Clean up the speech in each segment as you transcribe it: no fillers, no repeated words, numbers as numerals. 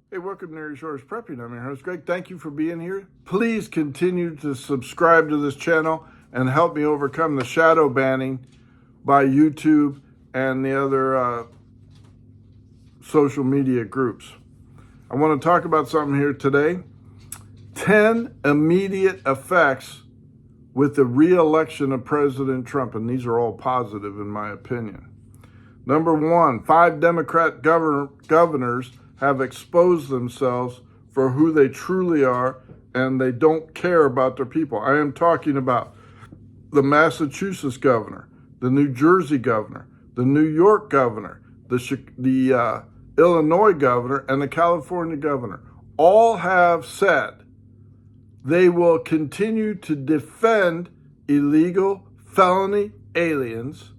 Hey, welcome to Neary Shores Prepping. I'm your host, Greg. Thank you for being here. Please continue to subscribe to this channel and help me overcome the shadow banning by YouTube and the other social media groups. I want to talk about something here today. 10 immediate effects with the re-election of President Trump, and these are all positive in my opinion. Number one, 5 Democrat governors have exposed themselves for who they truly are, and they don't care about their people. I am talking about the Massachusetts governor, the New Jersey governor, the New York governor, the Illinois governor, and the California governor. All have said they will continue to defend illegal felony aliens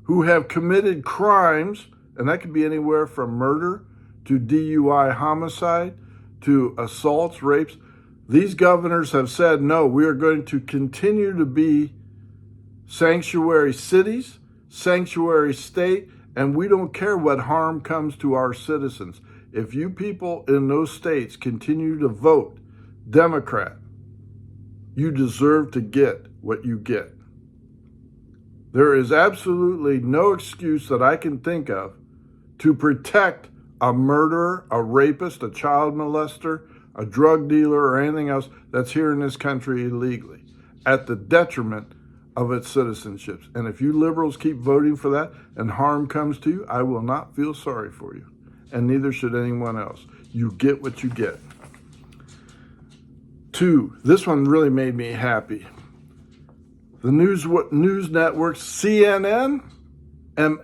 who have committed crimes, and that could be anywhere from murder to DUI homicide to assaults, rapes. These governors have said, no, we are going to continue to be sanctuary cities, sanctuary state, and we don't care what harm comes to our citizens. If you people in those states continue to vote Democrat, you deserve to get what you get. There is absolutely no excuse that I can think of to protect a murderer, a rapist, a child molester, a drug dealer, or anything else that's here in this country illegally at the detriment of its citizenships. And if you liberals keep voting for that and harm comes to you, I will not feel sorry for you. And neither should anyone else. You get what you get. 2, this one really made me happy. The news networks CNN and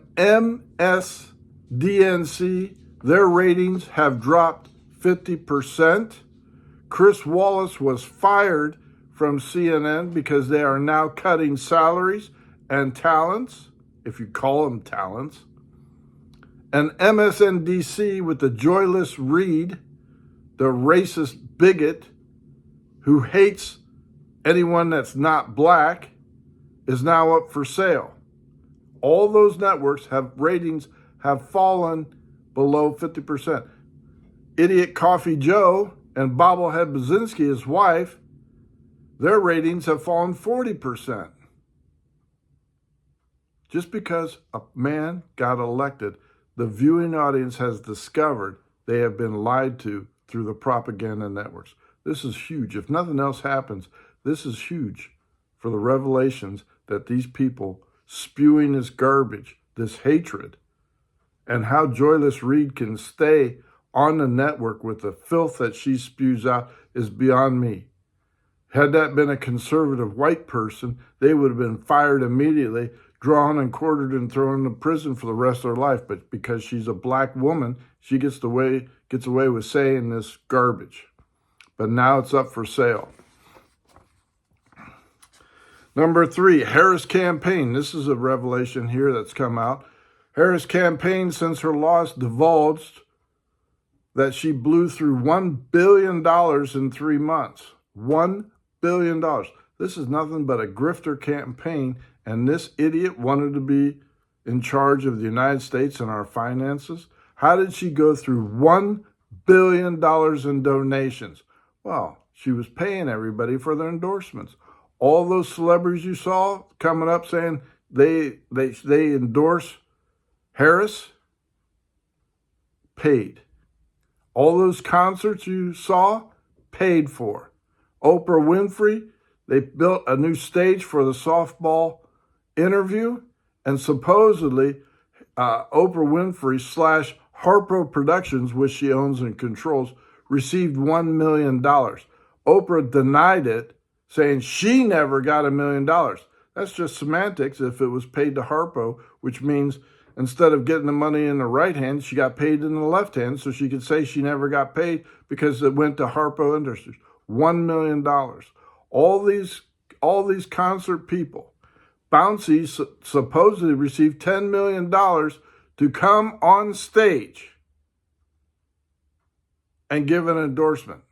MSDNC, their ratings have dropped 50%. Chris Wallace was fired from CNN because they are now cutting salaries and talents, if you call them talents. And MSNBC with the Joyless Reed, the racist bigot who hates anyone that's not black, is now up for sale. All those networks ratings have fallen below 50%. Idiot Coffee Joe and Bobblehead Baczynski, his wife, their ratings have fallen 40%. Just because a man got elected, the viewing audience has discovered they have been lied to through the propaganda networks. This is huge. If nothing else happens, this is huge for the revelations that these people spewing this garbage, this hatred, and how Joyless Reed can stay on the network with the filth that she spews out is beyond me. Had that been a conservative white person, they would have been fired immediately, drawn and quartered and thrown in prison for the rest of their life. But because she's a black woman, she gets away with saying this garbage. But now it's up for sale. Number 3, Harris campaign. This is a revelation here that's come out. Harris campaign, since her loss, divulged that she blew through $1 billion in 3 months. $1 billion. This is nothing but a grifter campaign, and this idiot wanted to be in charge of the United States and our finances. How did she go through $1 billion in donations? Well, she was paying everybody for their endorsements. All those celebrities you saw coming up saying they endorse Harris, paid. All those concerts you saw, paid for. Oprah Winfrey, they built a new stage for the softball interview, and supposedly Oprah Winfrey / Harpo Productions, which she owns and controls, received $1 million. Oprah denied it, saying she never got $1 million. That's just semantics if it was paid to Harpo, which means instead of getting the money in the right hand, she got paid in the left hand, so she could say she never got paid because it went to Harpo Industries. $1 million. All these concert people, Bouncy supposedly received $10 million to come on stage and give an endorsement.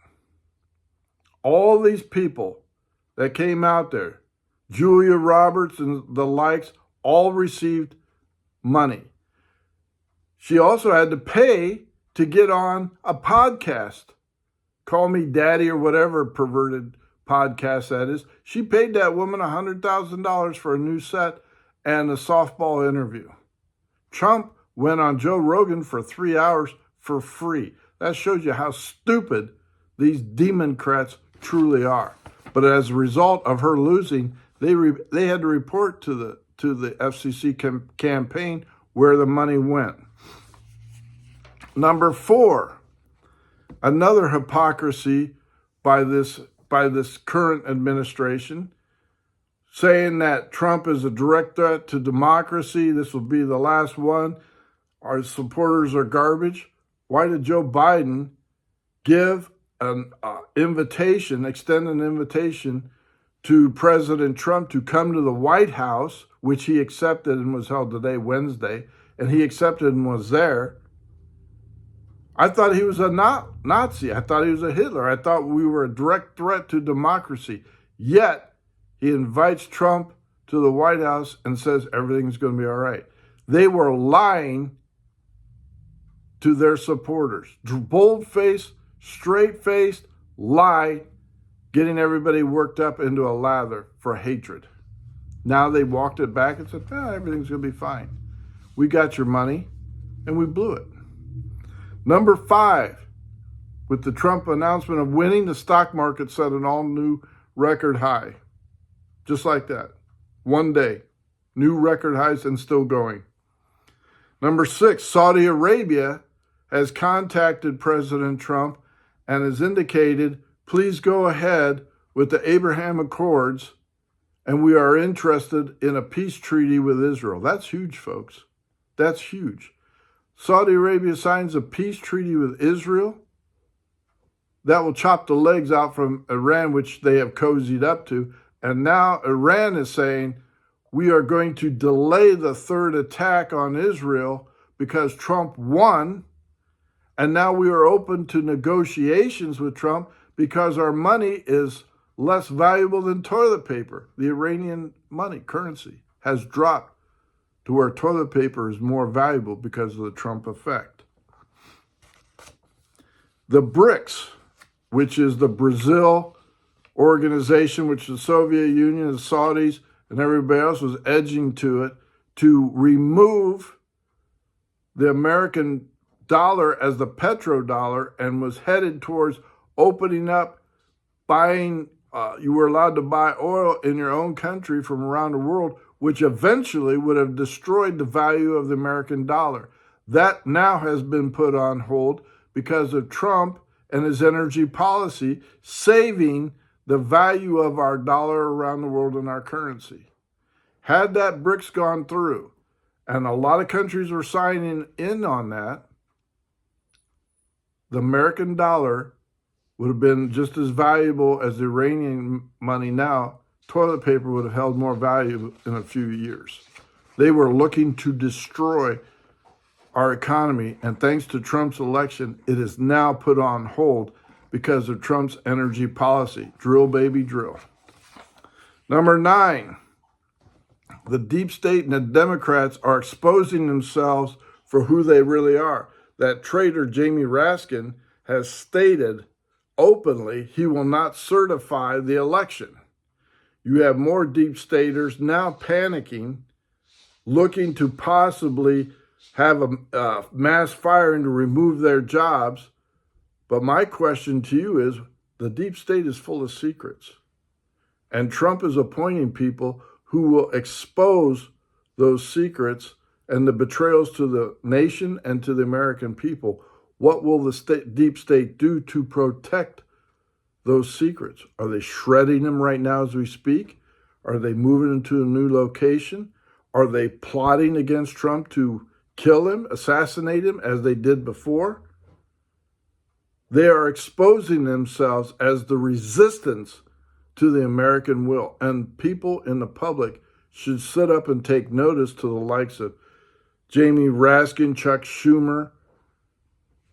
All these people that came out there, Julia Roberts and the likes, all received money. She also had to pay to get on a podcast. Call Me Daddy or whatever perverted podcast that is. She paid that woman $100,000 for a new set and a softball interview. Trump went on Joe Rogan for 3 hours for free. That shows you how stupid these Democrats truly are. But as a result of her losing, they had to report to the FCC campaign where the money went. Number 4, another hypocrisy by this current administration, saying that Trump is a direct threat to democracy. This will be the last one. Our supporters are garbage. Why did Joe Biden give an invitation, extend an invitation to President Trump to come to the White House, which he accepted and was held today, Wednesday, and he accepted and was there? I thought he was a Nazi. I thought he was a Hitler. I thought we were a direct threat to democracy. Yet, he invites Trump to the White House and says everything's going to be all right. They were lying to their supporters. Bold-faced, straight-faced lie, getting everybody worked up into a lather for hatred. Now they walked it back and said, everything's going to be fine. We got your money, and we blew it. Number 5, with the Trump announcement of winning, the stock market set an all-new record high. Just like that. One day. New record highs and still going. Number 6, Saudi Arabia has contacted President Trump and has indicated, please go ahead with the Abraham Accords, and we are interested in a peace treaty with Israel. That's huge, folks. That's huge. Saudi Arabia signs a peace treaty with Israel. That will chop the legs out from Iran, which they have cozied up to. And now Iran is saying, we are going to delay the third attack on Israel because Trump won. And now we are open to negotiations with Trump because our money is less valuable than toilet paper. The Iranian money, currency, has dropped to where toilet paper is more valuable because of the Trump effect. The BRICS, which is the Brazil organization, which the Soviet Union, the Saudis, and everybody else was edging to it, to remove the American dollar as the petrodollar, and was headed towards opening up, buying, you were allowed to buy oil in your own country from around the world, which eventually would have destroyed the value of the American dollar. That now has been put on hold because of Trump and his energy policy, saving the value of our dollar around the world and our currency. Had that BRICS gone through, and a lot of countries were signing in on that, the American dollar would have been just as valuable as the Iranian money now. Toilet paper would have held more value in a few years. They were looking to destroy our economy, and thanks to Trump's election, it is now put on hold because of Trump's energy policy. Drill, baby, drill. Number 9, the deep state and the Democrats are exposing themselves for who they really are. That traitor Jamie Raskin has stated openly he will not certify the election. You have more deep staters now panicking, looking to possibly have a mass firing to remove their jobs. But my question to you is, the deep state is full of secrets. And Trump is appointing people who will expose those secrets and the betrayals to the nation and to the American people. What will the deep state do to protect those secrets? Are they shredding them right now as we speak? Are they moving into a new location? Are they plotting against Trump to kill him, assassinate him, as they did before? They are exposing themselves as the resistance to the American will. And people in the public should sit up and take notice to the likes of Jamie Raskin, Chuck Schumer,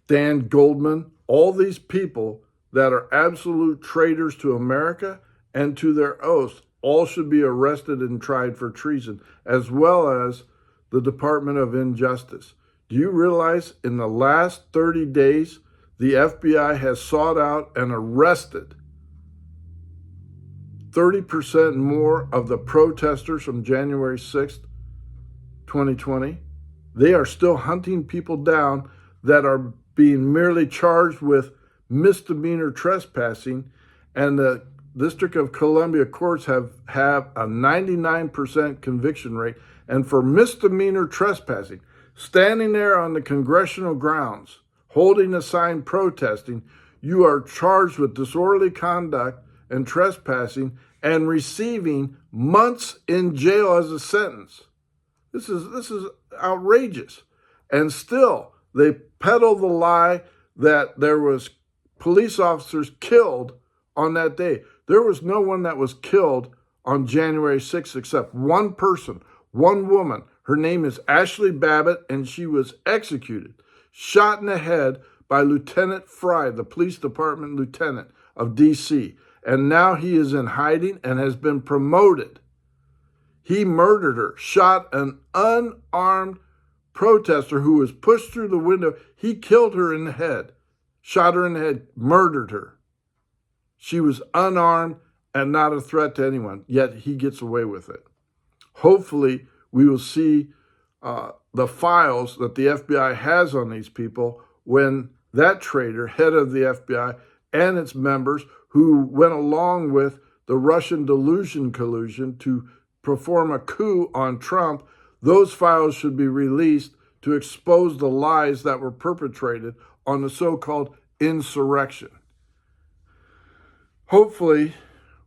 Dan Goldman, all these people that are absolute traitors to America and to their oaths, all should be arrested and tried for treason, as well as the Department of Injustice. Do you realize in the last 30 days, the FBI has sought out and arrested 30% more of the protesters from January 6th, 2020? They are still hunting people down that are being merely charged with misdemeanor trespassing, and the District of Columbia courts have a 99% conviction rate. And for misdemeanor trespassing, standing there on the congressional grounds, holding a sign protesting, you are charged with disorderly conduct and trespassing and receiving months in jail as a sentence. This is outrageous. And still, they peddle the lie that there was police officers killed on that day. There was no one that was killed on January 6th except one person, one woman. Her name is Ashley Babbitt, and she was executed, shot in the head by Lieutenant Fry, the police department lieutenant of D.C. And now he is in hiding and has been promoted. He murdered her, shot an unarmed protester who was pushed through the window. He killed her in the head, shot her in the head, murdered her. She was unarmed and not a threat to anyone, yet he gets away with it. Hopefully, we will see the files that the FBI has on these people when that traitor, head of the FBI, and its members who went along with the Russian collusion to perform a coup on Trump, those files should be released to expose the lies that were perpetrated on the so-called insurrection. Hopefully,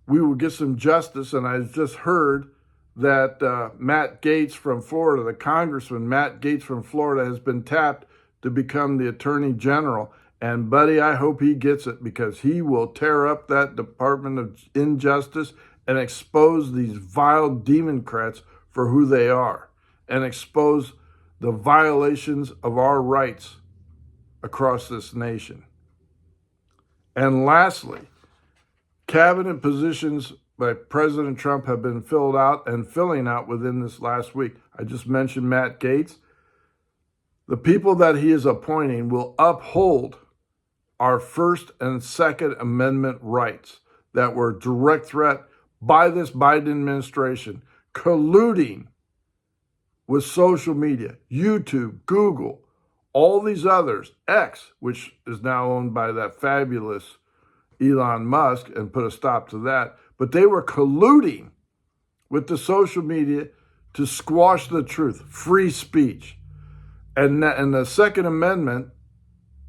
we will get some justice, and I just heard that Matt Gaetz from Florida, the Congressman Matt Gaetz from Florida, has been tapped to become the Attorney General. And buddy, I hope he gets it, because he will tear up that Department of Injustice and expose these vile Democrats for who they are, and expose the violations of our rights across this nation. And lastly, cabinet positions by President Trump have been filled out and filling out within this last week. I just mentioned Matt Gaetz. The people that he is appointing will uphold our First and Second Amendment rights that were a direct threat by this Biden administration, colluding with social media, YouTube, Google, all these others, X, which is now owned by that fabulous Elon Musk, and put a stop to that. But they were colluding with the social media to squash the truth, free speech. And the Second Amendment,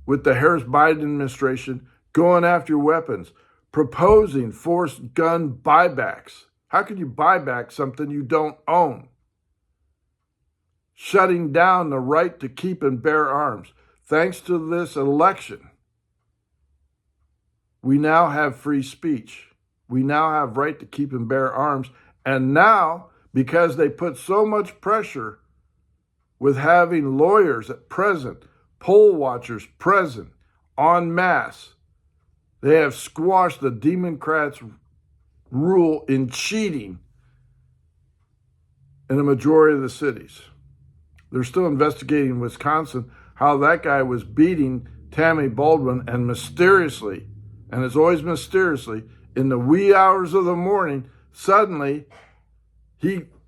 with the Harris-Biden administration going after weapons, proposing forced gun buybacks. How can you buy back something you don't own? Shutting down the right to keep and bear arms. Thanks to this election, we now have free speech. We now have right to keep and bear arms. And now, because they put so much pressure with having lawyers at present, poll watchers present, en masse, they have squashed the Democrats' rule in cheating in a majority of the cities. They're still investigating in Wisconsin how that guy was beating Tammy Baldwin, and mysteriously, and it's always mysteriously, in the wee hours of the morning, suddenly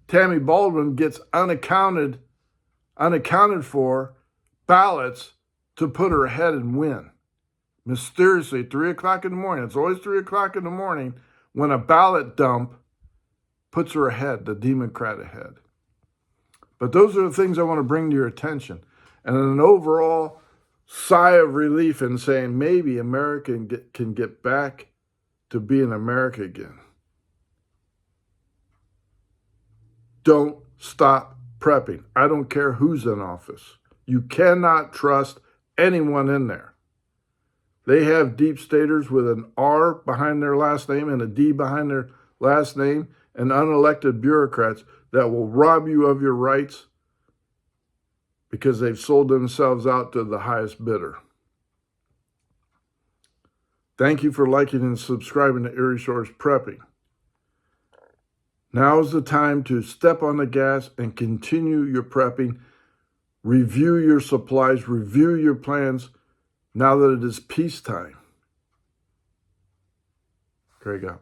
Tammy Baldwin gets unaccounted for ballots to put her ahead and win. Mysteriously, 3 o'clock in the morning, it's always 3 o'clock in the morning, when a ballot dump puts her ahead, the Democrat ahead. But those are the things I want to bring to your attention. And an overall sigh of relief in saying maybe America can get back to being America again. Don't stop prepping. I don't care who's in office. You cannot trust anyone in there. They have deep staters with an R behind their last name and a D behind their last name, and unelected bureaucrats that will rob you of your rights because they've sold themselves out to the highest bidder. Thank you for liking and subscribing to Erie Shores Prepping. Now is the time to step on the gas and continue your prepping. review your supplies, review your plans now that it is peacetime. Craig out.